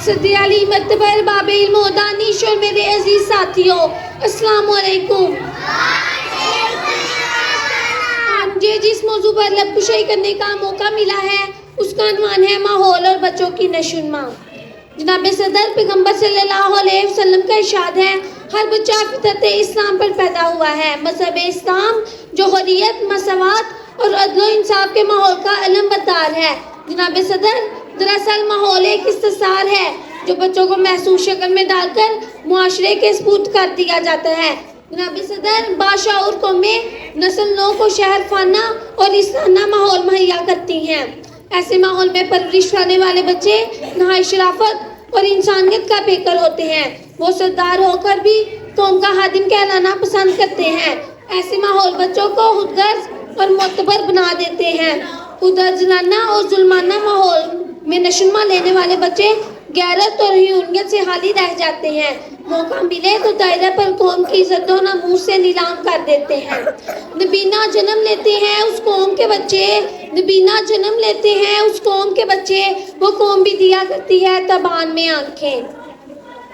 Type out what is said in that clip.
صدی علی متبر باب علم و دانش اور میرے عزیز ساتھیوں، السلام علیکم۔ مجھے جس موضوع پر لب کشائی کرنے کا موقع ملا ہے اس کا عنوان ہے ماحول اور بچوں کی نشو و نما۔ جناب صدر پیغمبر صلی اللہ علیہ وسلم کا ارشاد ہے، ہر بچہ فطرت اسلام پر پیدا ہوا ہے۔ مذہب اسلام جو حریت، مساوات اور عدل و انصاف کے ماحول کا علم بردار ہے۔ جناب صدر، دراصل ماحول ایک استثار ہے جو بچوں کو محسوس شکل میں ڈال کر معاشرے کے سپرد کر دیا جاتا ہے۔ جناب صدر، باشعور قومیں نسل نو کو شہر خانہ اور انسانہ ماحول مہیا کرتی ہیں۔ ایسے ماحول میں پرورش پانے والے بچے نہایت شرافت اور انسانیت کا پیکر ہوتے ہیں۔ وہ سردار ہو کر بھی قوم کا خادم کہلانا پسند کرتے ہیں۔ ایسے ماحول بچوں کو خودغرض اور معتبر بنا دیتے ہیں۔ خودغرضانہ اور ظلمانہ ماحول میں نشو و نما لینے والے بچے غیرت اور حیوانیت سے خالی رہ جاتے ہیں۔ موقع ملے تو دائرہ پر قوم کی عزت و ناموس سے نیلام کر دیتے ہیں۔ نبینا جنم لیتے ہیں اس قوم کے بچے، نبینا جنم لیتے ہیں اس قوم کے بچے، وہ قوم بھی دیا کرتی ہے تابان میں آنکھیں۔